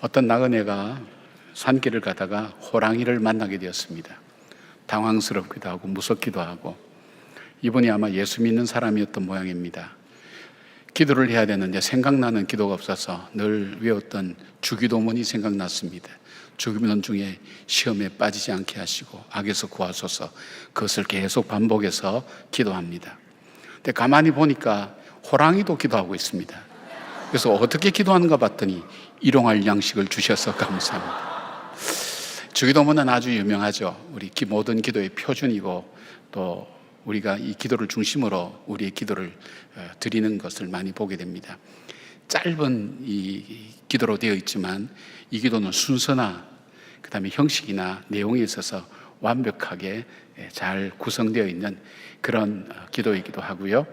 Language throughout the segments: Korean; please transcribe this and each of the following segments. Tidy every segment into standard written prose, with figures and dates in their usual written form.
어떤 나그네가 산길을 가다가 호랑이를 만나게 되었습니다. 당황스럽기도 하고 무섭기도 하고, 이분이 아마 예수 믿는 사람이었던 모양입니다. 기도를 해야 되는데 생각나는 기도가 없어서 늘 외웠던 주기도문이 생각났습니다. 주기도문 중에 시험에 빠지지 않게 하시고 악에서 구하소서, 그것을 계속 반복해서 기도합니다. 근데 가만히 보니까 호랑이도 기도하고 있습니다. 그래서 어떻게 기도하는가 봤더니 일용할 양식을 주셔서 감사합니다. 주기도문은 아주 유명하죠. 우리 모든 기도의 표준이고, 또 우리가 이 기도를 중심으로 우리의 기도를 드리는 것을 많이 보게 됩니다. 짧은 이 기도로 되어 있지만 이 기도는 순서나 그다음에 형식이나 내용에 있어서 완벽하게 잘 구성되어 있는 그런 기도이기도 하고요.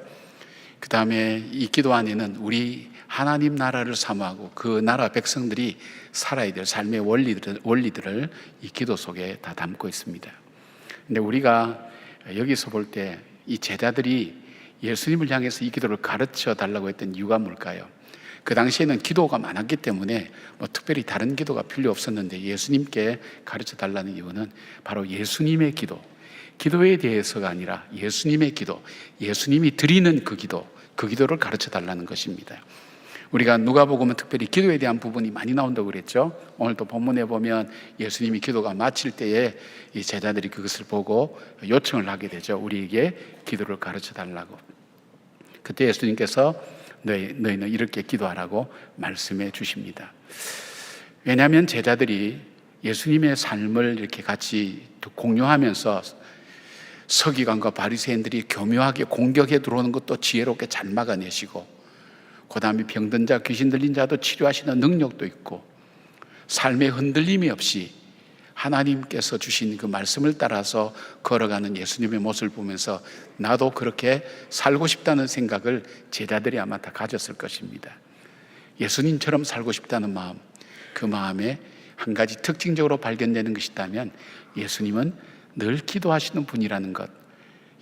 그 다음에 이 기도 안에는 우리 하나님 나라를 사모하고 그 나라 백성들이 살아야 될 삶의 원리들을 이 기도 속에 다 담고 있습니다. 근데 우리가 여기서 볼 때 이 제자들이 예수님을 향해서 이 기도를 가르쳐 달라고 했던 이유가 뭘까요? 그 당시에는 기도가 많았기 때문에 특별히 다른 기도가 필요 없었는데 예수님께 가르쳐 달라는 이유는 바로 예수님의 기도, 기도에 대해서가 아니라 예수님의 기도, 예수님이 드리는 그 기도를 가르쳐 달라는 것입니다. 우리가 누가복음은 특별히 기도에 대한 부분이 많이 나온다고 그랬죠. 오늘도 본문에 보면 예수님이 기도가 마칠 때에 이 제자들이 그것을 보고 요청을 하게 되죠. 우리에게 기도를 가르쳐 달라고. 그때 예수님께서 너희는 이렇게 기도하라고 말씀해 주십니다. 왜냐하면 제자들이 예수님의 삶을 이렇게 같이 공유하면서 서기관과 바리새인들이 교묘하게 공격해 들어오는 것도 지혜롭게 잘 막아내시고, 그 다음에 병든 자, 귀신 들린 자도 치료하시는 능력도 있고, 삶에 흔들림이 없이 하나님께서 주신 그 말씀을 따라서 걸어가는 예수님의 모습을 보면서 나도 그렇게 살고 싶다는 생각을 제자들이 아마 다 가졌을 것입니다. 예수님처럼 살고 싶다는 마음, 그 마음에 한 가지 특징적으로 발견되는 것이 있다면 예수님은 늘 기도하시는 분이라는 것.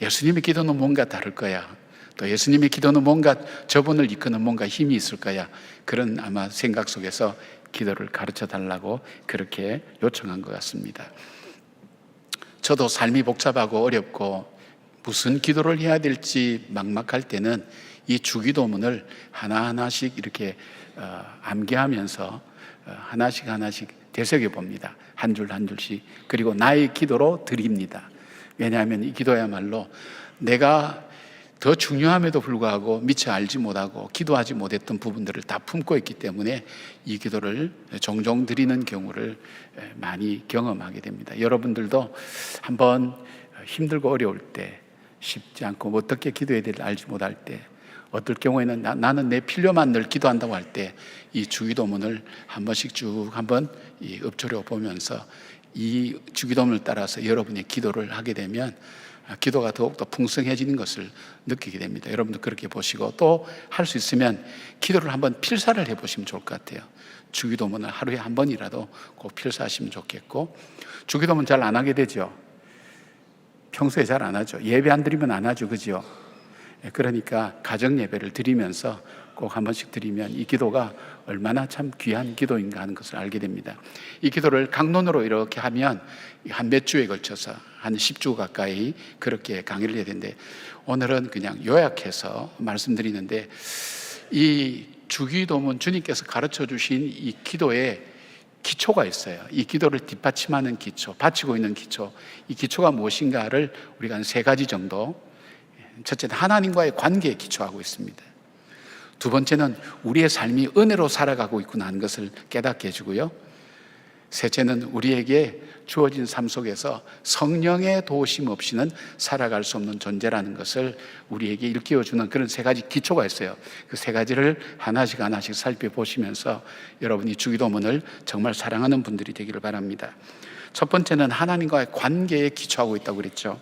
예수님의 기도는 뭔가 다를 거야. 또 예수님의 기도는 뭔가 저분을 이끄는 뭔가 힘이 있을 거야. 그런 아마 생각 속에서 기도를 가르쳐 달라고 그렇게 요청한 것 같습니다. 저도 삶이 복잡하고 어렵고 무슨 기도를 해야 될지 막막할 때는 이 주기도문을 하나하나씩 이렇게 암기하면서 하나씩 되새겨 봅니다. 한 줄 한 줄씩. 그리고 나의 기도로 드립니다. 왜냐하면 이 기도야말로 내가 더 중요함에도 불구하고 미처 알지 못하고 기도하지 못했던 부분들을 다 품고 있기 때문에 이 기도를 종종 드리는 경우를 많이 경험하게 됩니다. 여러분들도 한번 힘들고 어려울 때, 쉽지 않고 어떻게 기도해야 될지 알지 못할 때, 어떨 경우에는 나는 내 필요만 늘 기도한다고 할 때 이 주기도문을 한 번씩 쭉 한번 읊조려 보면서 이 주기도문을 따라서 여러분의 기도를 하게 되면 기도가 더욱더 풍성해지는 것을 느끼게 됩니다. 여러분도 그렇게 보시고, 또 할 수 있으면 기도를 한번 필사를 해보시면 좋을 것 같아요. 주기도문을 하루에 한 번이라도 꼭 필사하시면 좋겠고, 주기도문 잘 안 하게 되죠. 평소에 잘 안 하죠. 예배 안 드리면 안 하죠, 그죠? 그러니까 가정 예배를 드리면서 꼭 한 번씩 드리면 이 기도가 얼마나 참 귀한 기도인가 하는 것을 알게 됩니다. 이 기도를 강론으로 이렇게 하면 한 몇 주에 걸쳐서 한 10주 가까이 그렇게 강의를 해야 되는데, 오늘은 그냥 요약해서 말씀드리는데, 이 주기도문, 주님께서 가르쳐 주신 이 기도에 기초가 있어요. 이 기도를 뒷받침하는 기초, 바치고 있는 기초, 이 기초가 무엇인가를 우리가 한 3가지 정도. 첫째는 하나님과의 관계에 기초하고 있습니다. 두 번째는 우리의 삶이 은혜로 살아가고 있구나 하는 것을 깨닫게 해주고요. 셋째는 우리에게 주어진 삶 속에서 성령의 도우심 없이는 살아갈 수 없는 존재라는 것을 우리에게 일깨워주는 그런 3가지 기초가 있어요. 그 3가지를 하나씩 살펴보시면서 여러분이 주기도문을 정말 사랑하는 분들이 되기를 바랍니다. 첫 번째는 하나님과의 관계에 기초하고 있다고 그랬죠.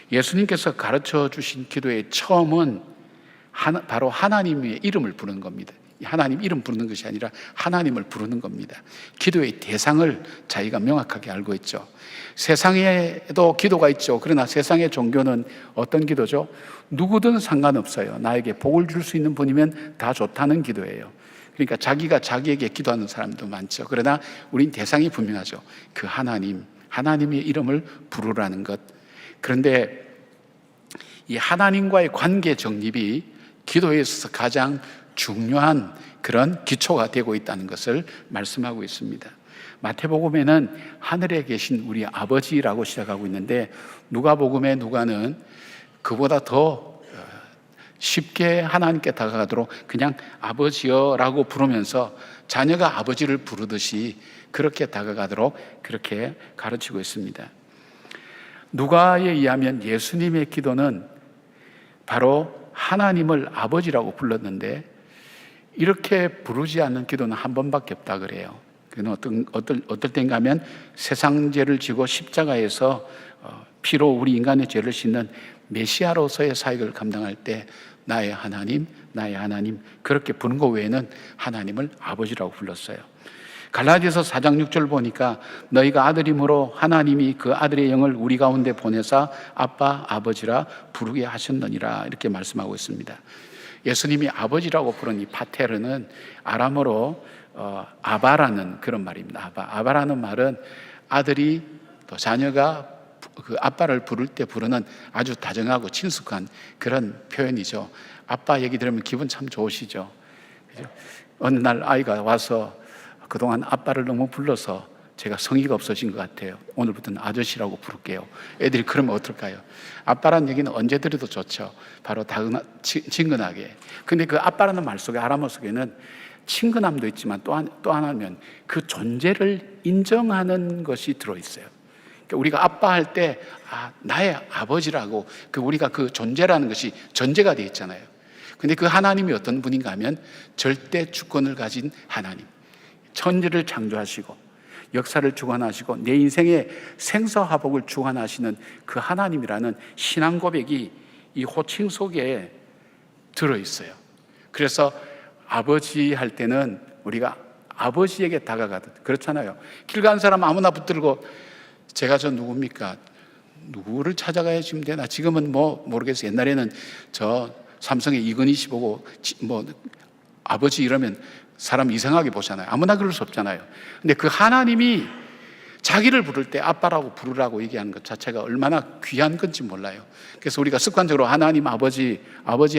예수님께서 가르쳐 주신 기도의 처음은 바로 하나님의 이름을 부르는 겁니다. 하나님 이름 부르는 것이 아니라 하나님을 부르는 겁니다. 기도의 대상을 자기가 명확하게 알고 있죠. 세상에도 기도가 있죠. 그러나 세상의 종교는 어떤 기도죠? 누구든 상관없어요. 나에게 복을 줄 수 있는 분이면 다 좋다는 기도예요. 그러니까 자기가 자기에게 기도하는 사람도 많죠. 그러나 우린 대상이 분명하죠. 그 하나님의 이름을 부르라는 것. 그런데 이 하나님과의 관계 정립이 기도에 있어서 가장 중요한 그런 기초가 되고 있다는 것을 말씀하고 있습니다. 마태복음에는 하늘에 계신 우리 아버지라고 시작하고 있는데, 누가복음의 누가는 그보다 더 쉽게 하나님께 다가가도록 그냥 아버지여라고 부르면서 자녀가 아버지를 부르듯이 그렇게 다가가도록 그렇게 가르치고 있습니다. 누가에 의하면 예수님의 기도는 바로 하나님을 아버지라고 불렀는데, 이렇게 부르지 않는 기도는 한 번밖에 없다 그래요. 그는 어떨 때인가 하면 세상 죄를 지고 십자가에서 피로 우리 인간의 죄를 씻는 메시아로서의 사역을 감당할 때 나의 하나님 그렇게 부른 것 외에는 하나님을 아버지라고 불렀어요. 갈라디아서 4장 6절 보니까 너희가 아들임으로 하나님이 그 아들의 영을 우리 가운데 보내사 아빠 아버지라 부르게 하셨느니라, 이렇게 말씀하고 있습니다. 예수님이 아버지라고 부른 이 파테르는 아람어로 아바라는 그런 말입니다. 아바라는 말은 아들이 또 자녀가 그 아빠를 부를 때 부르는 아주 다정하고 친숙한 그런 표현이죠. 아빠 얘기 들으면 기분 참 좋으시죠. 그죠? 어느 날 아이가 와서 그동안 아빠를 너무 불러서 제가 성의가 없어진 것 같아요. 오늘부터는 아저씨라고 부를게요. 애들이 그러면 어떨까요? 아빠라는 얘기는 언제 들어도 좋죠. 바로 친근하게. 근데 그 아빠라는 말 속에, 아람어 속에는 친근함도 있지만 또 하나는 그 존재를 인정하는 것이 들어있어요. 그러니까 우리가 아빠 할 때 나의 아버지라고 우리가 그 존재라는 것이 전제가 되어 있잖아요. 근데 그 하나님이 어떤 분인가 하면 절대 주권을 가진 하나님, 천지를 창조하시고 역사를 주관하시고 내 인생의 생사화복을 주관하시는 그 하나님이라는 신앙 고백이 이 호칭 속에 들어있어요. 그래서 아버지 할 때는 우리가 아버지에게 다가가듯, 그렇잖아요. 길 가는 사람 아무나 붙들고 제가 저 누굽니까? 누구를 찾아가야 지금 되나? 지금은 뭐 모르겠어요. 옛날에는 저 삼성의 이건희 씨 보고 뭐 아버지 이러면 사람 이상하게 보잖아요. 아무나 그럴 수 없잖아요. 근데 그 하나님이 자기를 부를 때 아빠라고 부르라고 얘기하는 것 자체가 얼마나 귀한 건지 몰라요. 그래서 우리가 습관적으로 하나님 아버지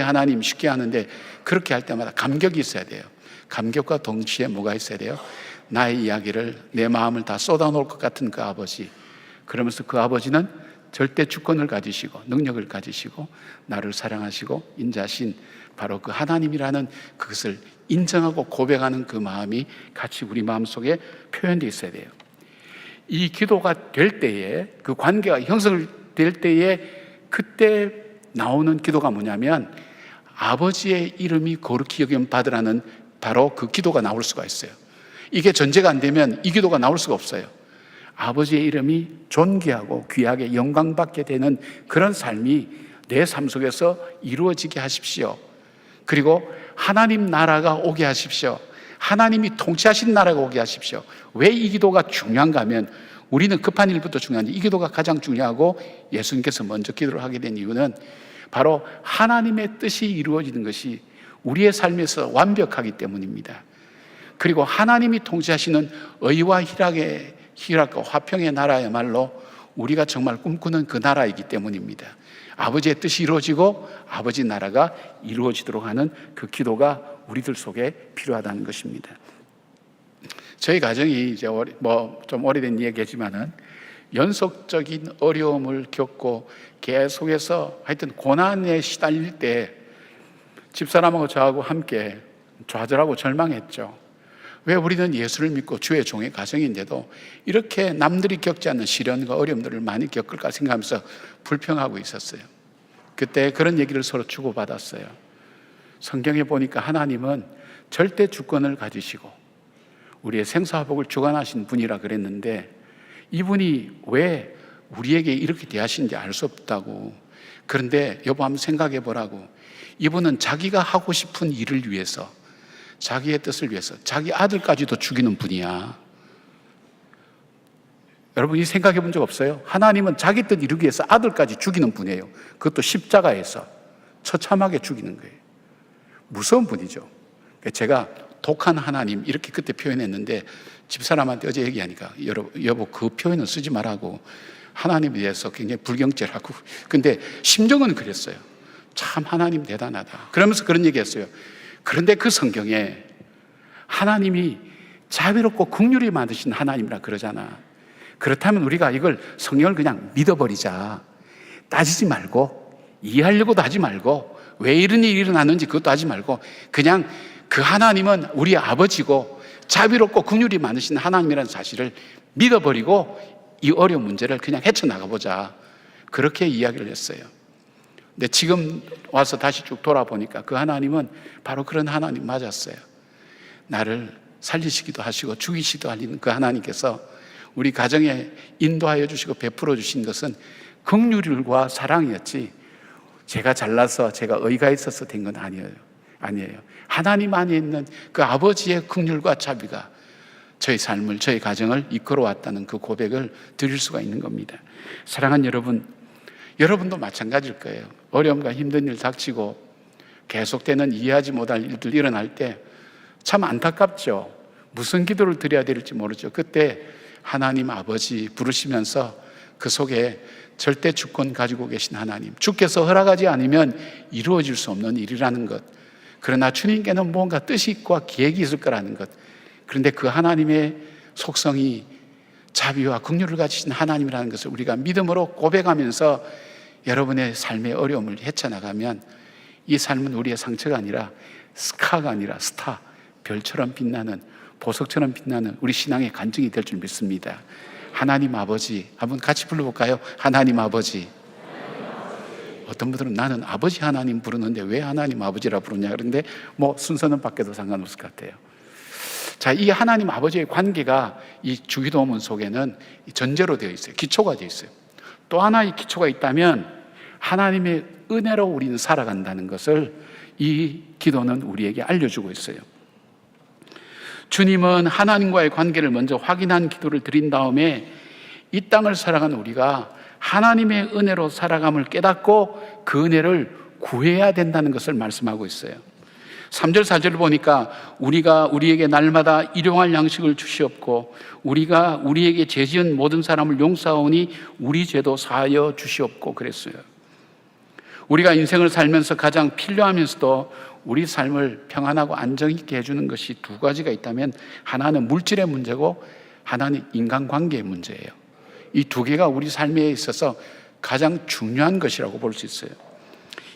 하나님 쉽게 하는데, 그렇게 할 때마다 감격이 있어야 돼요. 감격과 동시에 뭐가 있어야 돼요? 나의 이야기를, 내 마음을 다 쏟아놓을 것 같은 그 아버지. 그러면서 그 아버지는 절대 주권을 가지시고 능력을 가지시고 나를 사랑하시고 인자신 바로 그 하나님이라는 그것을 인정하고 고백하는 그 마음이 같이 우리 마음속에 표현되어 있어야 돼요. 이 기도가 될 때에, 그 관계가 형성될 때에 그때 나오는 기도가 뭐냐면 아버지의 이름이 거룩히 여김 받으라는 바로 그 기도가 나올 수가 있어요. 이게 전제가 안 되면 이 기도가 나올 수가 없어요. 아버지의 이름이 존귀하고 귀하게 영광받게 되는 그런 삶이 내 삶 속에서 이루어지게 하십시오. 그리고 하나님 나라가 오게 하십시오. 하나님이 통치하신 나라가 오게 하십시오. 왜 이 기도가 중요한가 하면, 우리는 급한 일부터 중요한데 이 기도가 가장 중요하고 예수님께서 먼저 기도를 하게 된 이유는 바로 하나님의 뜻이 이루어지는 것이 우리의 삶에서 완벽하기 때문입니다. 그리고 하나님이 통치하시는 의와 희락과 화평의 나라야말로 우리가 정말 꿈꾸는 그 나라이기 때문입니다. 아버지의 뜻이 이루어지고 아버지 나라가 이루어지도록 하는 그 기도가 우리들 속에 필요하다는 것입니다. 저희 가정이 이제 좀 오래된 얘기지만은 연속적인 어려움을 겪고 계속해서 하여튼 고난에 시달릴 때 집사람하고 저하고 함께 좌절하고 절망했죠. 왜 우리는 예수를 믿고 주의 종의 가정인데도 이렇게 남들이 겪지 않는 시련과 어려움들을 많이 겪을까 생각하면서 불평하고 있었어요. 그때 그런 얘기를 서로 주고받았어요. 성경에 보니까 하나님은 절대 주권을 가지시고 우리의 생사화복을 주관하신 분이라 그랬는데, 이분이 왜 우리에게 이렇게 대하시는지 알 수 없다고. 그런데 여보 한번 생각해 보라고. 이분은 자기가 하고 싶은 일을 위해서, 자기의 뜻을 위해서 자기 아들까지도 죽이는 분이야. 여러분 이 생각해 본 적 없어요? 하나님은 자기 뜻 이루기 위해서 아들까지 죽이는 분이에요. 그것도 십자가에서 처참하게 죽이는 거예요. 무서운 분이죠. 제가 독한 하나님 이렇게 그때 표현했는데 집사람한테 어제 얘기하니까 여보 그 표현은 쓰지 말라고, 하나님에 대해서 굉장히 불경죄라고. 근데 심정은 그랬어요. 참 하나님 대단하다 그러면서 그런 얘기했어요. 그런데 그 성경에 하나님이 자비롭고 긍휼히 많으신 하나님이라 그러잖아. 그렇다면 우리가 이걸 성경을 그냥 믿어버리자. 따지지 말고, 이해하려고도 하지 말고, 왜 이런 일이 일어났는지 그것도 하지 말고, 그냥 그 하나님은 우리 아버지고 자비롭고 긍휼이 많으신 하나님이라는 사실을 믿어버리고 이 어려운 문제를 그냥 헤쳐나가보자. 그렇게 이야기를 했어요. 근데 지금 와서 다시 쭉 돌아보니까 그 하나님은 바로 그런 하나님 맞았어요. 나를 살리시기도 하시고 죽이시기도 하는 그 하나님께서 우리 가정에 인도하여 주시고 베풀어 주신 것은 긍휼과 사랑이었지, 제가 잘나서 제가 의가 있어서 된 건 아니에요. 하나님 안에 있는 그 아버지의 긍휼과 자비가 저희 삶을, 저희 가정을 이끌어 왔다는 그 고백을 드릴 수가 있는 겁니다. 사랑하는 여러분, 여러분도 마찬가지일 거예요. 어려움과 힘든 일 닥치고 계속되는 이해하지 못할 일들 일어날 때 참 안타깝죠. 무슨 기도를 드려야 될지 모르죠. 그때 하나님 아버지 부르시면서 그 속에 절대 주권 가지고 계신 하나님, 주께서 허락하지 않으면 이루어질 수 없는 일이라는 것, 그러나 주님께는 뭔가 뜻이 있고 계획이 있을 거라는 것, 그런데 그 하나님의 속성이 자비와 긍휼을 가지신 하나님이라는 것을 우리가 믿음으로 고백하면서 여러분의 삶의 어려움을 헤쳐나가면 이 삶은 우리의 상처가 아니라 스카가 아니라 스타, 별처럼 빛나는, 보석처럼 빛나는 우리 신앙의 간증이 될 줄 믿습니다. 하나님 아버지, 한번 같이 불러볼까요? 하나님 아버지. 어떤 분들은 나는 아버지 하나님 부르는데 왜 하나님 아버지라 부르냐, 그런데 뭐 순서는 바뀌어도 상관없을 것 같아요. 자, 이 하나님 아버지의 관계가 이 주기도문 속에는 전제로 되어 있어요. 기초가 되어 있어요. 또 하나의 기초가 있다면 하나님의 은혜로 우리는 살아간다는 것을 이 기도는 우리에게 알려주고 있어요. 주님은 하나님과의 관계를 먼저 확인한 기도를 드린 다음에 이 땅을 살아가는 우리가 하나님의 은혜로 살아감을 깨닫고 그 은혜를 구해야 된다는 것을 말씀하고 있어요. 3절 4절을 보니까 우리가 우리에게 날마다 일용할 양식을 주시옵고 우리가 우리에게 죄지은 모든 사람을 용서하오니 우리 죄도 사하여 주시옵고 그랬어요. 우리가 인생을 살면서 가장 필요하면서도 우리 삶을 평안하고 안정 있게 해주는 것이 두 가지가 있다면 하나는 물질의 문제고 하나는 인간관계의 문제예요. 이 두 개가 우리 삶에 있어서 가장 중요한 것이라고 볼 수 있어요.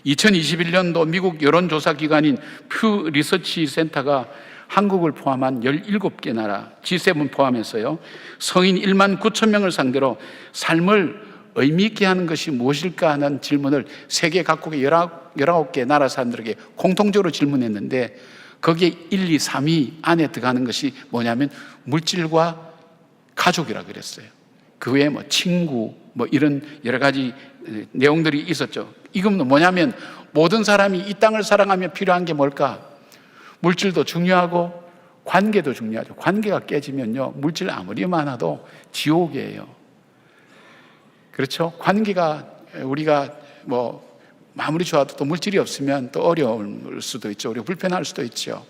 2021년도 미국 여론조사 기관인 퓨 리서치 센터가 한국을 포함한 17개 나라 G7 포함해서요, 성인 1만 9천 명을 상대로 삶을 의미 있게 하는 것이 무엇일까 하는 질문을 세계 각국의 19개 나라 사람들에게 공통적으로 질문했는데 거기에 1, 2, 3위 안에 들어가는 것이 뭐냐면 물질과 가족이라고 그랬어요. 그 외에 뭐 친구 뭐 이런 여러 가지 내용들이 있었죠. 이건 뭐냐면 모든 사람이 이 땅을 살아가며 필요한 게 뭘까? 물질도 중요하고 관계도 중요하죠. 관계가 깨지면요, 물질 아무리 많아도 지옥이에요. 그렇죠? 관계가 우리가 뭐 아무리 좋아도 또 물질이 없으면 또 어려울 수도 있죠. 우리가 불편할 수도 있죠.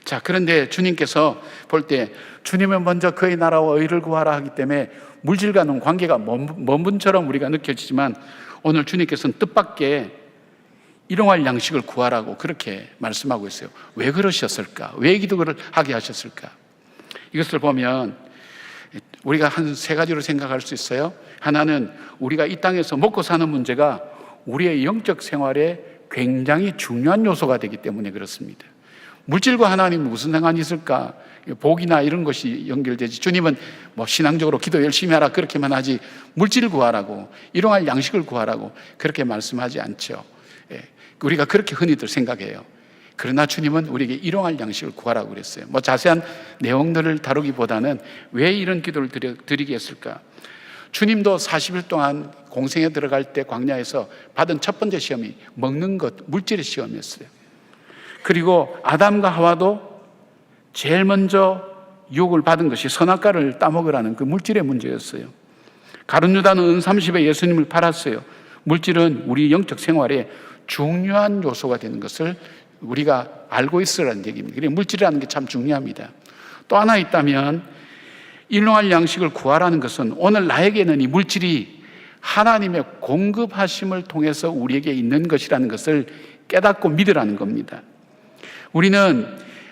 자, 그런데 주님께서 볼 때 주님은 먼저 그의 나라와 의를 구하라 하기 때문에 물질과는 관계가 먼 분처럼 우리가 느껴지지만 오늘 주님께서는 뜻밖의 일용할 양식을 구하라고 그렇게 말씀하고 있어요. 왜 그러셨을까? 왜 기도를 하게 하셨을까? 이것을 보면 우리가 한 세 가지로 생각할 수 있어요. 하나는 우리가 이 땅에서 먹고 사는 문제가 우리의 영적 생활에 굉장히 중요한 요소가 되기 때문에 그렇습니다. 물질과 하나님은 무슨 상관이 있을까? 복이나 이런 것이 연결되지. 주님은 뭐 신앙적으로 기도 열심히 하라 그렇게만 하지 물질을 구하라고, 일용할 양식을 구하라고 그렇게 말씀하지 않죠. 우리가 그렇게 흔히들 생각해요. 그러나 주님은 우리에게 일용할 양식을 구하라고 그랬어요. 뭐 자세한 내용들을 다루기보다는 왜 이런 기도를 드리게 했을까? 주님도 40일 동안 공생에 들어갈 때 광야에서 받은 첫 번째 시험이 먹는 것, 물질의 시험이었어요. 그리고 아담과 하와도 제일 먼저 유혹을 받은 것이 선악과를 따먹으라는 그 물질의 문제였어요. 가룟 유다는 은 30에 예수님을 팔았어요. 물질은 우리 영적 생활에 중요한 요소가 되는 것을 우리가 알고 있으라는 얘기입니다. 그리고 물질이라는 게 참 중요합니다. 또 하나 있다면 일용할 양식을 구하라는 것은 오늘 나에게는 이 물질이 하나님의 공급하심을 통해서 우리에게 있는 것이라는 것을 깨닫고 믿으라는 겁니다. 우리는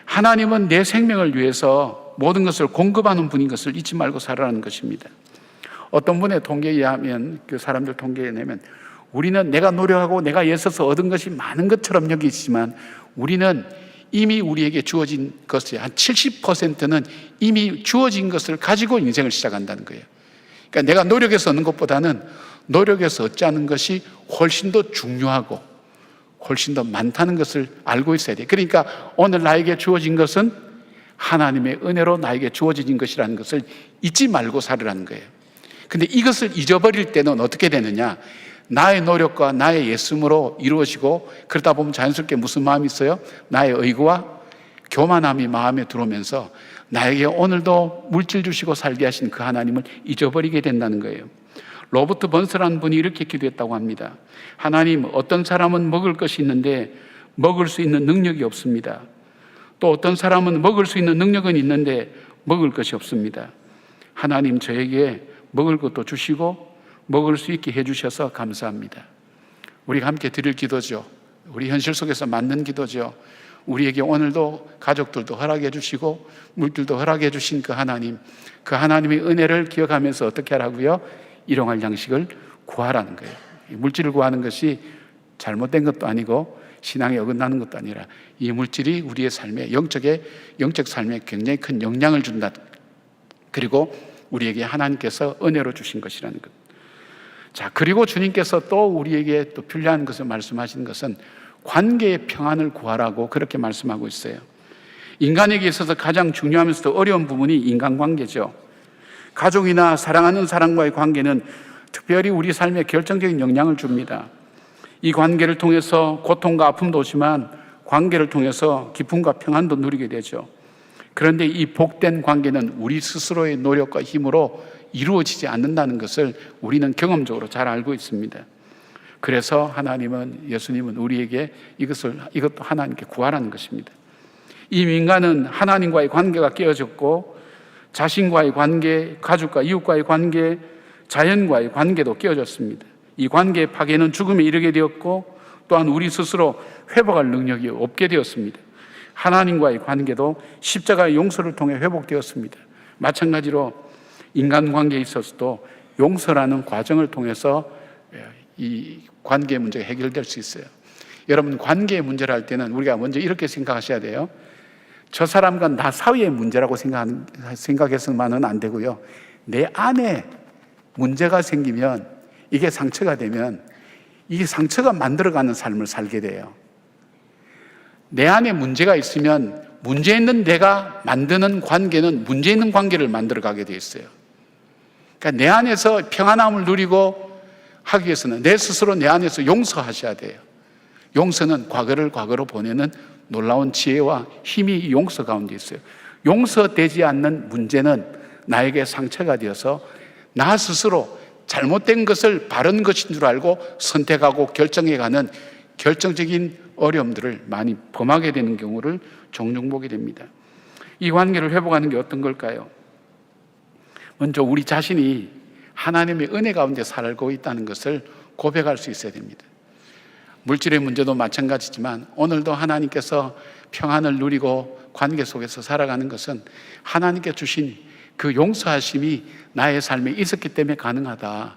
하나님은 내 생명을 위해서 모든 것을 공급하는 분인 것을 잊지 말고 살아라는 것입니다. 어떤 분의 통계에 의하면, 그 사람들 통계에 내면 우리는 내가 노력하고 내가 애써서 얻은 것이 많은 것처럼 여기지만 우리는 이미 우리에게 주어진 것의 한 70%는 이미 주어진 것을 가지고 인생을 시작한다는 거예요. 그러니까 내가 노력해서 얻는 것보다는 노력해서 얻지 않은 것이 훨씬 더 중요하고 훨씬 더 많다는 것을 알고 있어야 돼요. 그러니까 오늘 나에게 주어진 것은 하나님의 은혜로 나에게 주어진 것이라는 것을 잊지 말고 살으라는 거예요. 근데 이것을 잊어버릴 때는 어떻게 되느냐? 나의 노력과 나의 예쁨으로 이루어지고, 그러다 보면 자연스럽게 무슨 마음이 있어요? 나의 의구와 교만함이 마음에 들어오면서 나에게 오늘도 물질 주시고 살게 하신 그 하나님을 잊어버리게 된다는 거예요. 로버트 번스라는 분이 이렇게 기도했다고 합니다. 하나님, 어떤 사람은 먹을 것이 있는데 먹을 수 있는 능력이 없습니다. 또 어떤 사람은 먹을 수 있는 능력은 있는데 먹을 것이 없습니다. 하나님, 저에게 먹을 것도 주시고 먹을 수 있게 해주셔서 감사합니다. 우리가 함께 드릴 기도죠. 우리 현실 속에서 맞는 기도죠. 우리에게 오늘도 가족들도 허락해 주시고 물질도 허락해 주신 그 하나님, 그 하나님의 은혜를 기억하면서 어떻게 하라고요? 일용할 양식을 구하라는 거예요. 물질을 구하는 것이 잘못된 것도 아니고 신앙에 어긋나는 것도 아니라 이 물질이 우리의 삶에 영적 삶에 굉장히 큰 영향을 준다. 그리고 우리에게 하나님께서 은혜로 주신 것이라는 것. 자, 그리고 주님께서 또 우리에게 또 필요한 것을 말씀하시는 것은 관계의 평안을 구하라고 그렇게 말씀하고 있어요. 인간에게 있어서 가장 중요하면서도 어려운 부분이 인간관계죠. 가족이나 사랑하는 사람과의 관계는 특별히 우리 삶에 결정적인 영향을 줍니다. 이 관계를 통해서 고통과 아픔도 오지만 관계를 통해서 기쁨과 평안도 누리게 되죠. 그런데 이 복된 관계는 우리 스스로의 노력과 힘으로 이루어지지 않는다는 것을 우리는 경험적으로 잘 알고 있습니다. 그래서 예수님은 우리에게 이것도 하나님께 구하라는 것입니다. 이 인간은 하나님과의 관계가 깨어졌고 자신과의 관계, 가족과 이웃과의 관계, 자연과의 관계도 깨어졌습니다. 이 관계의 파괴는 죽음에 이르게 되었고 또한 우리 스스로 회복할 능력이 없게 되었습니다. 하나님과의 관계도 십자가의 용서를 통해 회복되었습니다. 마찬가지로 인간관계에 있어서도 용서라는 과정을 통해서 이 관계 문제가 해결될 수 있어요. 여러분, 관계의 문제를 할 때는 우리가 먼저 이렇게 생각하셔야 돼요. 저 사람과 나 사이의 문제라고 생각해서만은 안 되고요. 내 안에 문제가 생기면 이게 상처가 되면 이 상처가 만들어가는 삶을 살게 돼요. 내 안에 문제가 있으면 문제 있는 내가 만드는 관계는 문제 있는 관계를 만들어가게 돼 있어요. 그러니까 내 안에서 평안함을 누리고 하기 위해서는 내 스스로 내 안에서 용서하셔야 돼요. 용서는 과거를 과거로 보내는 놀라운 지혜와 힘이 용서 가운데 있어요. 용서되지 않는 문제는 나에게 상처가 되어서 나 스스로 잘못된 것을 바른 것인 줄 알고 선택하고 결정해가는 결정적인 어려움들을 많이 범하게 되는 경우를 종종 보게 됩니다. 이 관계를 회복하는 게 어떤 걸까요? 먼저 우리 자신이 하나님의 은혜 가운데 살고 있다는 것을 고백할 수 있어야 됩니다. 물질의 문제도 마찬가지지만 오늘도 하나님께서 평안을 누리고 관계 속에서 살아가는 것은 하나님께 주신 그 용서하심이 나의 삶에 있었기 때문에 가능하다.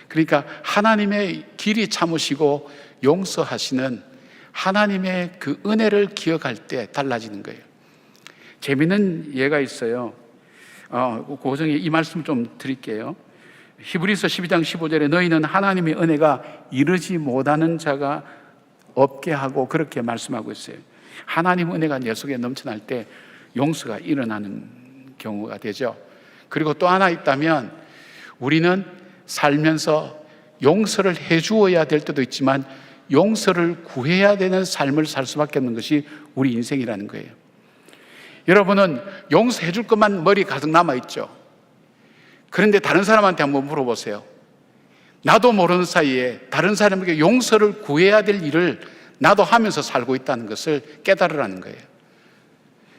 그러니까 하나님의 길이 참으시고 용서하시는 하나님의 그 은혜를 기억할 때 달라지는 거예요. 재미있는 예가 있어요. 고정에 이 말씀 좀 드릴게요. 히브리서 12장 15절에 너희는 하나님의 은혜가 이르지 못하는 자가 없게 하고 그렇게 말씀하고 있어요. 하나님 은혜가 내 속에 넘쳐날 때 용서가 일어나는 경우가 되죠. 그리고 또 하나 있다면 우리는 살면서 용서를 해주어야 될 때도 있지만 용서를 구해야 되는 삶을 살 수밖에 없는 것이 우리 인생이라는 거예요. 여러분은 용서해 줄 것만 머리 가득 남아있죠. 그런데 다른 사람한테 한번 물어보세요. 나도 모르는 사이에 다른 사람에게 용서를 구해야 될 일을 나도 하면서 살고 있다는 것을 깨달으라는 거예요.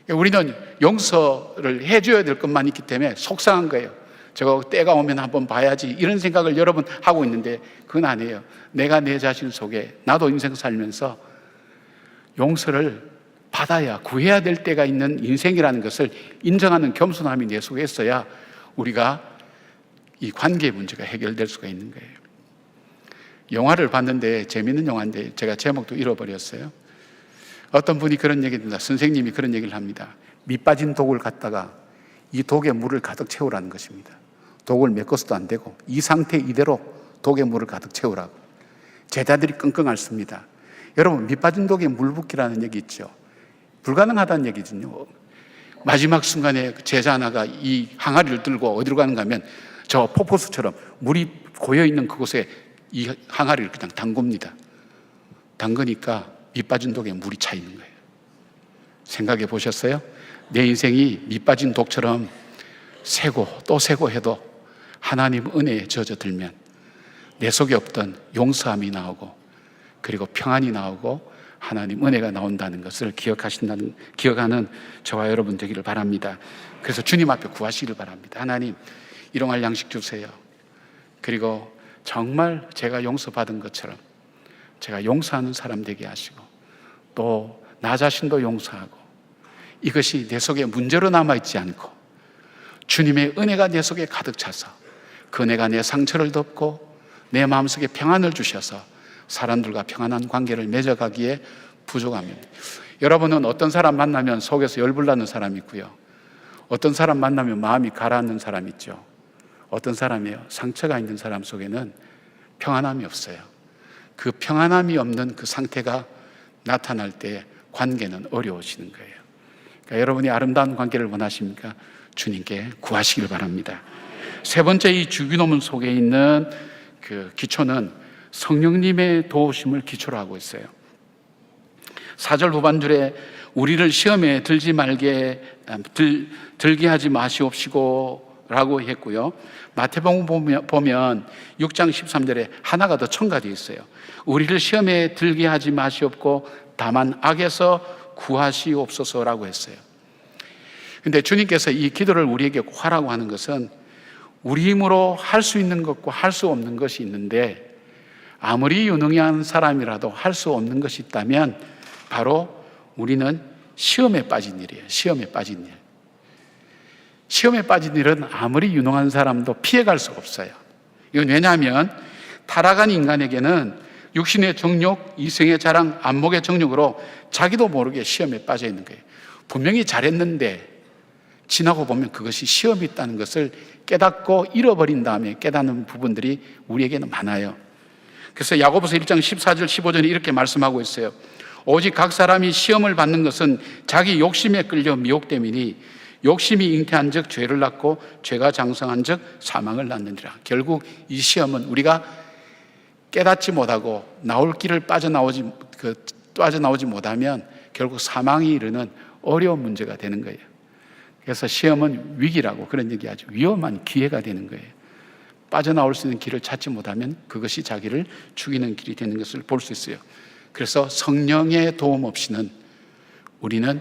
우리는 용서를 해줘야 될 것만 있기 때문에 속상한 거예요. 저거 때가 오면 한번 봐야지, 이런 생각을 여러분 하고 있는데 그건 아니에요. 내가 내 자신 속에, 나도 인생 살면서 용서를 받아야, 구해야 될 때가 있는 인생이라는 것을 인정하는 겸손함이 내 속에 있어야 우리가 이 관계 문제가 해결될 수가 있는 거예요. 영화를 봤는데, 재미있는 영화인데 제가 제목도 잃어버렸어요. 어떤 분이 그런 얘기를 합니다. 선생님이 그런 얘기를 합니다. 밑 빠진 독을 갖다가 이 독에 물을 가득 채우라는 것입니다. 독을 메꿔서도 안 되고 이 상태 이대로 독에 물을 가득 채우라고. 제자들이 끙끙 앓습니다. 여러분, 밑 빠진 독에 물 붓기라는 얘기 있죠. 불가능하다는 얘기거든요. 마지막 순간에 제자 하나가 이 항아리를 들고 어디로 가는가 하면 저 폭포수처럼 물이 고여있는 그곳에 이 항아리를 그냥 담굽니다. 담그니까 밑 빠진 독에 물이 차 있는 거예요. 생각해 보셨어요? 내 인생이 밑 빠진 독처럼 새고 또 새고 해도 하나님 은혜에 젖어들면 내 속에 없던 용서함이 나오고, 그리고 평안이 나오고, 하나님 은혜가 나온다는 것을 기억하는 저와 여러분 되기를 바랍니다. 그래서 주님 앞에 구하시기를 바랍니다. 하나님, 일용할 양식 주세요. 그리고 정말 제가 용서받은 것처럼 제가 용서하는 사람 되게 하시고, 또 나 자신도 용서하고, 이것이 내 속에 문제로 남아있지 않고 주님의 은혜가 내 속에 가득 차서 그 은혜가 내 상처를 덮고 내 마음속에 평안을 주셔서 사람들과 평안한 관계를 맺어가기에 부족합니다. 여러분은 어떤 사람 만나면 속에서 열불나는 사람이 있고요, 어떤 사람 만나면 마음이 가라앉는 사람이 있죠. 어떤 사람이요, 상처가 있는 사람 속에는 평안함이 없어요. 그 평안함이 없는 그 상태가 나타날 때 관계는 어려워지는 거예요. 그러니까 여러분이 아름다운 관계를 원하십니까? 주님께 구하시길 바랍니다. 세 번째, 이 주기도문 속에 있는 그 기초는 성령님의 도우심을 기초로 하고 있어요. 4절 후반줄에 우리를 시험에 들게 하지 마시옵시고 라고 했고요, 마태복음 보면 6장 13절에 하나가 더 첨가되어 있어요. 우리를 시험에 들게 하지 마시옵고 다만 악에서 구하시옵소서라고 했어요. 근데 주님께서 이 기도를 우리에게 하라고 하는 것은 우리 힘으로 할 수 있는 것과 할 수 없는 것이 있는데, 아무리 유능한 사람이라도 할 수 없는 것이 있다면 바로 우리는 시험에 빠진 일이에요. 시험에 빠진 일. 시험에 빠진 일은 아무리 유능한 사람도 피해갈 수가 없어요. 이건 왜냐하면 타락한 인간에게는 육신의 정욕, 이성의 자랑, 안목의 정욕으로 자기도 모르게 시험에 빠져 있는 거예요. 분명히 잘했는데 지나고 보면 그것이 시험이 있다는 것을 깨닫고 잃어버린 다음에 깨닫는 부분들이 우리에게는 많아요. 그래서 야고보서 1장 14절 15절에 이렇게 말씀하고 있어요. 오직 각 사람이 시험을 받는 것은 자기 욕심에 끌려 미혹됨이니 욕심이 잉태한 즉 죄를 낳고 죄가 장성한 즉 사망을 낳느니라. 결국 이 시험은 우리가 깨닫지 못하고 나올 길을 빠져나오지 못하면 결국 사망이 이르는 어려운 문제가 되는 거예요. 그래서 시험은 위기라고 그런 얘기하죠. 위험한 기회가 되는 거예요. 빠져나올 수 있는 길을 찾지 못하면 그것이 자기를 죽이는 길이 되는 것을 볼 수 있어요. 그래서 성령의 도움 없이는 우리는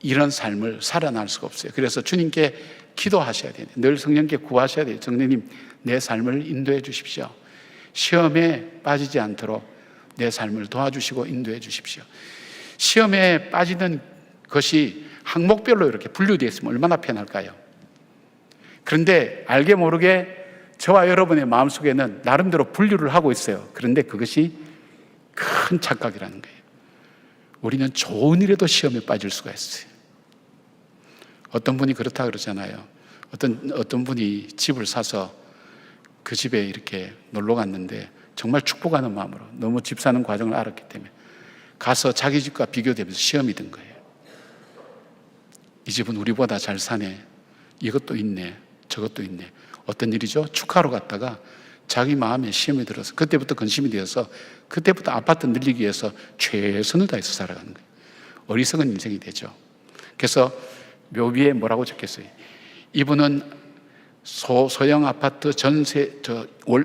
이런 삶을 살아날 수가 없어요. 그래서 주님께 기도하셔야 돼요. 늘 성령께 구하셔야 돼요. 성령님, 내 삶을 인도해 주십시오. 시험에 빠지지 않도록 내 삶을 도와주시고 인도해 주십시오. 시험에 빠지는 것이 항목별로 이렇게 분류되어 있으면 얼마나 편할까요? 그런데 알게 모르게 저와 여러분의 마음속에는 나름대로 분류를 하고 있어요. 그런데 그것이 큰 착각이라는 거예요. 우리는 좋은 일에도 시험에 빠질 수가 있어요. 어떤 분이 그렇다 그러잖아요. 어떤 분이 집을 사서 그 집에 이렇게 놀러 갔는데 정말 축복하는 마음으로 너무 집 사는 과정을 알았기 때문에 가서 자기 집과 비교되면서 시험이 든 거예요. 이 집은 우리보다 잘 사네. 이것도 있네. 저것도 있네. 어떤 일이죠? 축하로 갔다가 자기 마음에 시험이 들어서 그때부터 근심이 되어서 그때부터 아파트 늘리기 위해서 최선을 다해서 살아가는 거예요. 어리석은 인생이 되죠. 그래서 묘비에 뭐라고 적혔어요? 이분은 소형 아파트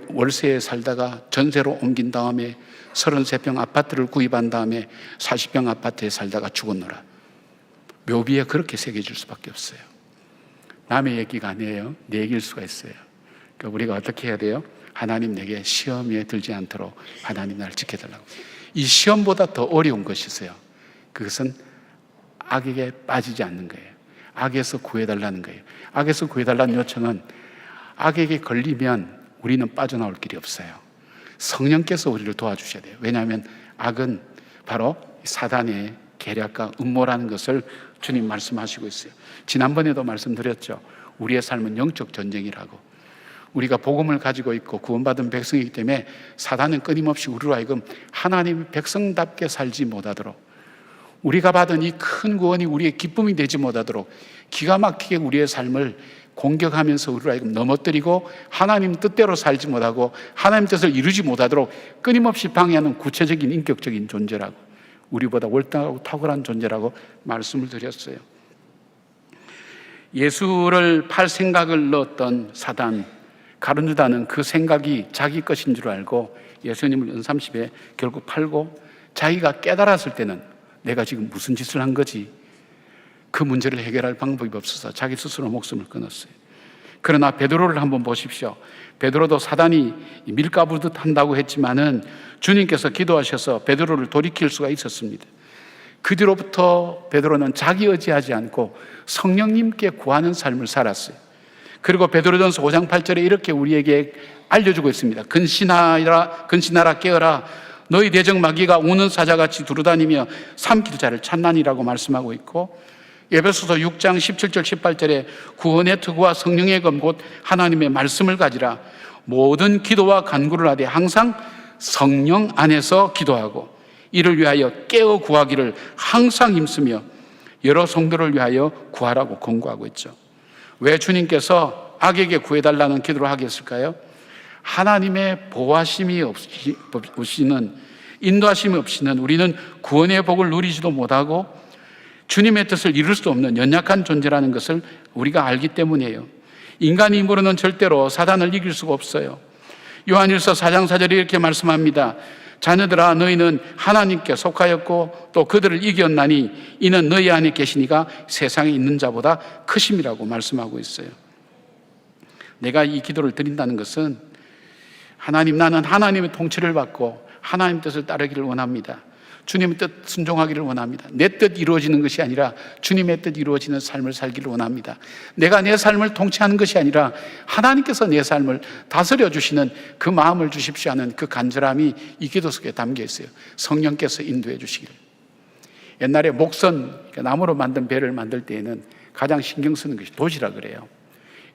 월세에 살다가 전세로 옮긴 다음에 33평 아파트를 구입한 다음에 40평 아파트에 살다가 죽었노라. 묘비에 그렇게 새겨질 수밖에 없어요. 남의 얘기가 아니에요. 내 얘기일 수가 있어요. 그러니까 우리가 어떻게 해야 돼요? 하나님 내게 시험에 들지 않도록 하나님 나를 지켜달라고. 이 시험보다 더 어려운 것이 있어요. 그것은 악에게 빠지지 않는 거예요. 악에서 구해달라는 거예요. 악에서 구해달라는 요청은 악에게 걸리면 우리는 빠져나올 길이 없어요. 성령께서 우리를 도와주셔야 돼요. 왜냐하면 악은 바로 사단의 계략과 음모라는 것을 주님 말씀하시고 있어요. 지난번에도 말씀드렸죠. 우리의 삶은 영적 전쟁이라고. 우리가 복음을 가지고 있고 구원받은 백성이기 때문에 사단은 끊임없이 우리로 하여금 하나님의 백성답게 살지 못하도록, 우리가 받은 이 큰 구원이 우리의 기쁨이 되지 못하도록 기가 막히게 우리의 삶을 공격하면서 우리로 하여금 넘어뜨리고 하나님 뜻대로 살지 못하고 하나님 뜻을 이루지 못하도록 끊임없이 방해하는 구체적인 인격적인 존재라고, 우리보다 월등하고 탁월한 존재라고 말씀을 드렸어요. 예수를 팔 생각을 넣었던 사단 가룟유다는 그 생각이 자기 것인 줄 알고 예수님을 은삼십에 결국 팔고, 자기가 깨달았을 때는 내가 지금 무슨 짓을 한 거지, 그 문제를 해결할 방법이 없어서 자기 스스로 목숨을 끊었어요. 그러나 베드로를 한번 보십시오. 베드로도 사단이 밀가부듯 한다고 했지만은 주님께서 기도하셔서 베드로를 돌이킬 수가 있었습니다. 그 뒤로부터 베드로는 자기 의지하지 않고 성령님께 구하는 삶을 살았어요. 그리고 베드로전서 5장 8절에 이렇게 우리에게 알려주고 있습니다. 근신하라 깨어라, 너희 대적 마귀가 우는 사자같이 두루다니며 삼킬 자를 찾나니라고 말씀하고 있고, 에베소서 6장 17절 18절에 구원의 투구와 성령의 검 곧 하나님의 말씀을 가지라, 모든 기도와 간구를 하되 항상 성령 안에서 기도하고 이를 위하여 깨어 구하기를 항상 힘쓰며 여러 성도를 위하여 구하라고 권고하고 있죠. 왜 주님께서 악에게 구해달라는 기도를 하게 했을까요? 하나님의 보호하심이 없이는, 인도하심이 없이는 우리는 구원의 복을 누리지도 못하고 주님의 뜻을 이룰 수 없는 연약한 존재라는 것을 우리가 알기 때문이에요. 인간의 힘으로는 절대로 사단을 이길 수가 없어요. 요한일서 4장 4절에 이렇게 말씀합니다. 자녀들아, 너희는 하나님께 속하였고 또 그들을 이겼나니 이는 너희 안에 계시니가 세상에 있는 자보다 크심이라고 말씀하고 있어요. 내가 이 기도를 드린다는 것은 하나님, 나는 하나님의 통치를 받고 하나님 뜻을 따르기를 원합니다. 주님의 뜻 순종하기를 원합니다. 내 뜻 이루어지는 것이 아니라 주님의 뜻 이루어지는 삶을 살기를 원합니다. 내가 내 삶을 통치하는 것이 아니라 하나님께서 내 삶을 다스려 주시는 그 마음을 주십시오 하는 그 간절함이 이 기도 속에 담겨 있어요. 성령께서 인도해 주시기를. 옛날에 목선, 나무로 만든 배를 만들 때에는 가장 신경 쓰는 것이 돛이라 그래요.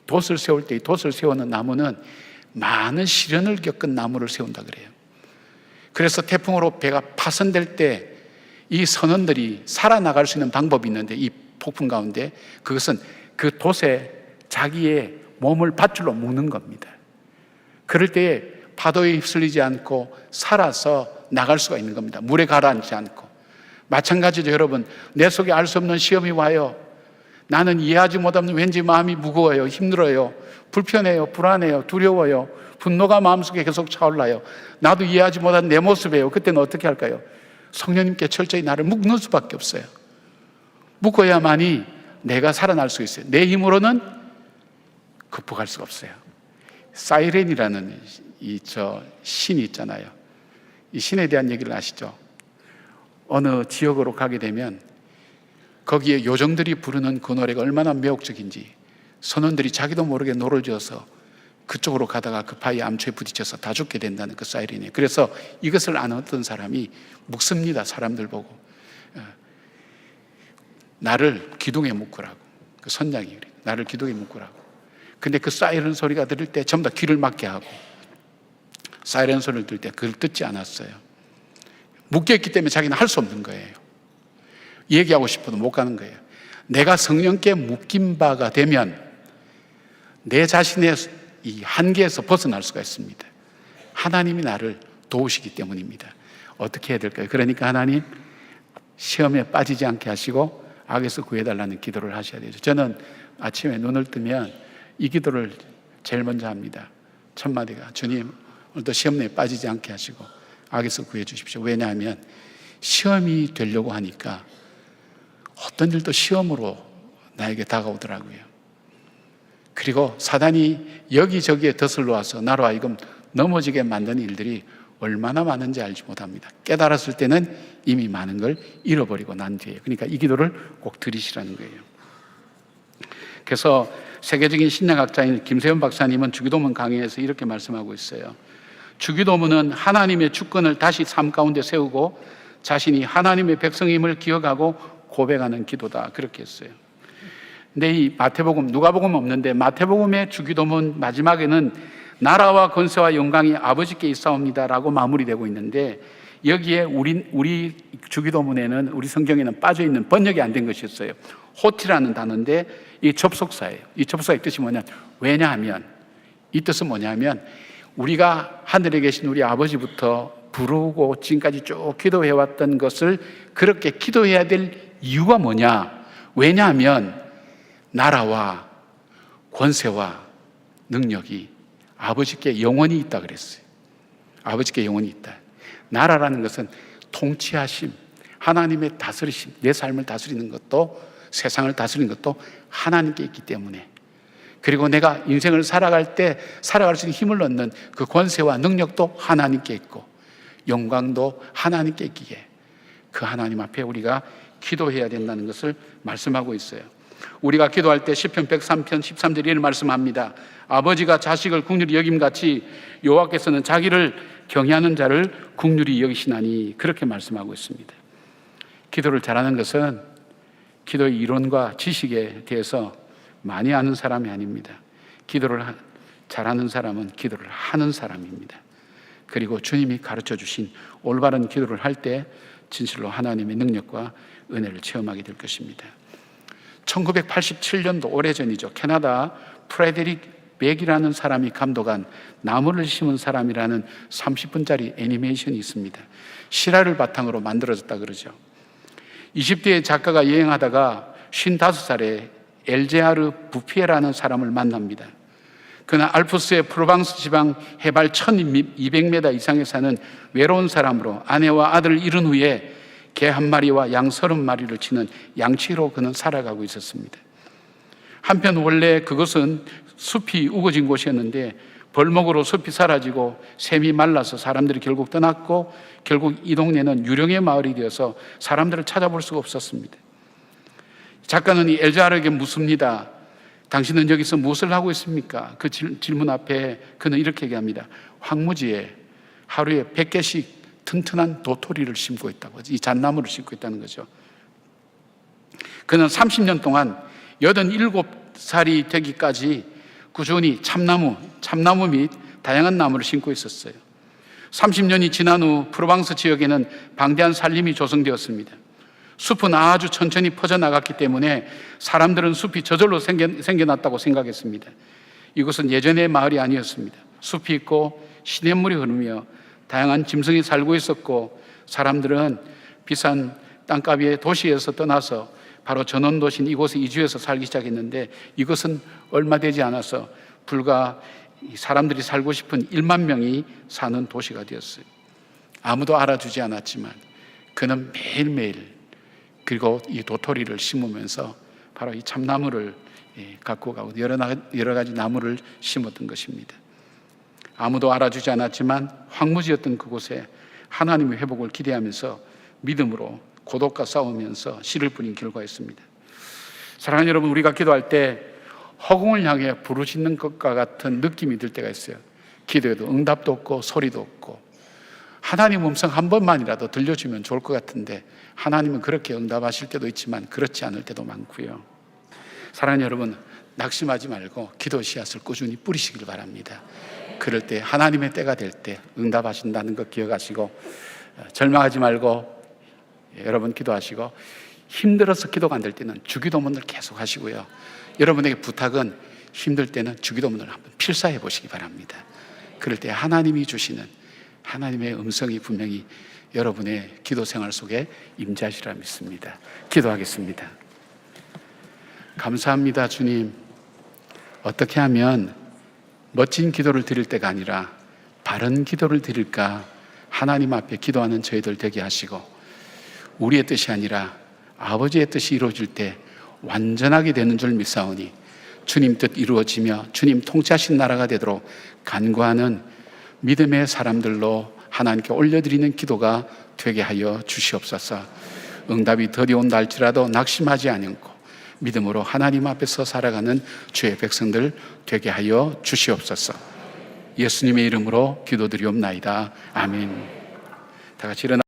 돛을 세울 때 이 돛을 세우는 나무는 많은 시련을 겪은 나무를 세운다 그래요. 그래서 태풍으로 배가 파손될 때 이 선원들이 살아나갈 수 있는 방법이 있는데, 이 폭풍 가운데 그것은 그 돛에 자기의 몸을 밧줄로 묶는 겁니다. 그럴 때에 파도에 휩쓸리지 않고 살아서 나갈 수가 있는 겁니다. 물에 가라앉지 않고. 마찬가지로 여러분, 내 속에 알 수 없는 시험이 와요. 나는 이해하지 못하는, 왠지 마음이 무거워요, 힘들어요, 불편해요, 불안해요, 두려워요, 분노가 마음속에 계속 차올라요. 나도 이해하지 못한 내 모습이에요. 그때는 어떻게 할까요? 성령님께 철저히 나를 묶는 수밖에 없어요. 묶어야만이 내가 살아날 수 있어요. 내 힘으로는 극복할 수가 없어요. 사이렌이라는 신이 있잖아요. 이 신에 대한 얘기를 아시죠? 어느 지역으로 가게 되면 거기에 요정들이 부르는 그 노래가 얼마나 매혹적인지 선원들이 자기도 모르게 노를 지어서 그쪽으로 가다가 급하게 암초에 부딪혀서 다 죽게 된다는 그 사이렌이에요. 그래서 이것을 아는 어떤 사람이 묵습니다. 사람들 보고 나를 기둥에 묶으라고. 그 선장이 그래요. 나를 기둥에 묶으라고. 근데 그 사이렌 소리가 들을 때 전부 다 귀를 막게 하고, 사이렌 소리를 들을 때 그걸 듣지 않았어요. 묶여있기 때문에 자기는 할 수 없는 거예요. 얘기하고 싶어도 못 가는 거예요. 내가 성령께 묶인 바가 되면 내 자신의 이 한계에서 벗어날 수가 있습니다. 하나님이 나를 도우시기 때문입니다. 어떻게 해야 될까요? 그러니까 하나님, 시험에 빠지지 않게 하시고 악에서 구해달라는 기도를 하셔야 되죠. 저는 아침에 눈을 뜨면 이 기도를 제일 먼저 합니다. 첫 마디가 주님 오늘도 시험내에 빠지지 않게 하시고 악에서 구해 주십시오. 왜냐하면 시험이 되려고 하니까 어떤 일도 시험으로 나에게 다가오더라고요. 그리고 사단이 여기저기에 덫을 놓아서 나로 하여금 넘어지게 만드는 일들이 얼마나 많은지 알지 못합니다. 깨달았을 때는 이미 많은 걸 잃어버리고 난 뒤에. 그러니까 이 기도를 꼭 드리시라는 거예요. 그래서 세계적인 신약학자인 김세현 박사님은 주기도문 강의에서 이렇게 말씀하고 있어요. 주기도문은 하나님의 주권을 다시 삶 가운데 세우고 자신이 하나님의 백성임을 기억하고 고백하는 기도다, 그렇게 했어요. 근데 이 마태복음, 누가복음 없는데 마태복음의 주기도문 마지막에는 나라와 권세와 영광이 아버지께 있사옵니다라고 마무리되고 있는데, 여기에 우리 주기도문에는, 우리 성경에는 빠져있는 번역이 안 된 것이 있어요. 호티라는 단어인데 이 접속사예요. 이 접속사의 뜻이 뭐냐면, 왜냐하면, 이 뜻은 뭐냐면 우리가 하늘에 계신 우리 아버지부터 부르고 지금까지 쭉 기도해왔던 것을 그렇게 기도해야 될 이유가 뭐냐? 왜냐하면 나라와 권세와 능력이 아버지께 영원히 있다 그랬어요. 아버지께 영원히 있다. 나라라는 것은 통치하심, 하나님의 다스리심, 내 삶을 다스리는 것도, 세상을 다스리는 것도 하나님께 있기 때문에, 그리고 내가 인생을 살아갈 때 살아갈 수 있는 힘을 얻는 그 권세와 능력도 하나님께 있고 영광도 하나님께 있기에 그 하나님 앞에 우리가 기도해야 된다는 것을 말씀하고 있어요. 우리가 기도할 때 시편 103편 13절에 이런 말씀합니다. 아버지가 자식을 긍휼히 여김같이 여호와께서는 자기를 경외하는 자를 긍휼히 여기시나니, 그렇게 말씀하고 있습니다. 기도를 잘하는 것은 기도의 이론과 지식에 대해서 많이 아는 사람이 아닙니다. 기도를 잘하는 사람은 기도를 하는 사람입니다. 그리고 주님이 가르쳐 주신 올바른 기도를 할 때 진실로 하나님의 능력과 은혜를 체험하게 될 것입니다. 1987년도, 오래전이죠. 캐나다 프레데릭 백이라는 사람이 감독한 나무를 심은 사람이라는 30분짜리 애니메이션이 있습니다. 실화를 바탕으로 만들어졌다 그러죠. 20대의 작가가 여행하다가 55살에 엘제아르 부피에라는 사람을 만납니다. 그는 알프스의 프로방스 지방 해발 1200m 이상에 사는 외로운 사람으로 아내와 아들을 잃은 후에 개 한 마리와 양 30마리를 치는 양치로 그는 살아가고 있었습니다. 한편 원래 그것은 숲이 우거진 곳이었는데 벌목으로 숲이 사라지고 샘이 말라서 사람들이 결국 떠났고, 결국 이 동네는 유령의 마을이 되어서 사람들을 찾아볼 수가 없었습니다. 작가는 이 엘자르에게 묻습니다. 당신은 여기서 무엇을 하고 있습니까? 그 질문 앞에 그는 이렇게 얘기합니다. 황무지에 하루에 100개씩 튼튼한 도토리를 심고 있다고, 이 잣나무를 심고 있다는 거죠. 그는 30년 동안 87살이 되기까지 꾸준히 참나무 및 다양한 나무를 심고 있었어요. 30년이 지난 후 프로방스 지역에는 방대한 산림이 조성되었습니다. 숲은 아주 천천히 퍼져나갔기 때문에 사람들은 숲이 저절로 생겨났다고 생각했습니다. 이곳은 예전의 마을이 아니었습니다. 숲이 있고 시냇물이 흐르며 다양한 짐승이 살고 있었고, 사람들은 비싼 땅값의 도시에서 떠나서 바로 전원도시인 이곳에 이주해서 살기 시작했는데, 이것은 얼마 되지 않아서 불과 사람들이 살고 싶은 1만 명이 사는 도시가 되었어요. 아무도 알아주지 않았지만 그는 매일매일, 그리고 이 도토리를 심으면서 바로 이 참나무를 갖고 가고 여러 가지 나무를 심었던 것입니다. 아무도 알아주지 않았지만 황무지였던 그곳에 하나님의 회복을 기대하면서 믿음으로 고독과 싸우면서 씨를 뿌린 결과였습니다. 사랑하는 여러분, 우리가 기도할 때 허공을 향해 부르짖는 것과 같은 느낌이 들 때가 있어요. 기도에도 응답도 없고 소리도 없고, 하나님 음성 한 번만이라도 들려주면 좋을 것 같은데 하나님은 그렇게 응답하실 때도 있지만 그렇지 않을 때도 많고요. 사랑하는 여러분, 낙심하지 말고 기도 씨앗을 꾸준히 뿌리시길 바랍니다. 그럴 때 하나님의 때가 될 때 응답하신다는 것 기억하시고, 절망하지 말고 여러분 기도하시고, 힘들어서 기도가 안 될 때는 주기도문을 계속 하시고요. 여러분에게 부탁은 힘들 때는 주기도문을 한번 필사해 보시기 바랍니다. 그럴 때 하나님이 주시는 하나님의 음성이 분명히 여러분의 기도 생활 속에 임재하시리라 믿습니다. 기도하겠습니다. 감사합니다, 주님. 어떻게 하면 멋진 기도를 드릴 때가 아니라 바른 기도를 드릴까 하나님 앞에 기도하는 저희들 되게 하시고, 우리의 뜻이 아니라 아버지의 뜻이 이루어질 때 완전하게 되는 줄 믿사오니 주님 뜻 이루어지며 주님 통치하신 나라가 되도록 간구하는 믿음의 사람들로 하나님께 올려드리는 기도가 되게 하여 주시옵소서. 응답이 더디 온다 할지라도 낙심하지 않고 믿음으로 하나님 앞에서 살아가는 주의 백성들 되게 하여 주시옵소서. 예수님의 이름으로 기도드리옵나이다. 아멘. 다 같이 일어나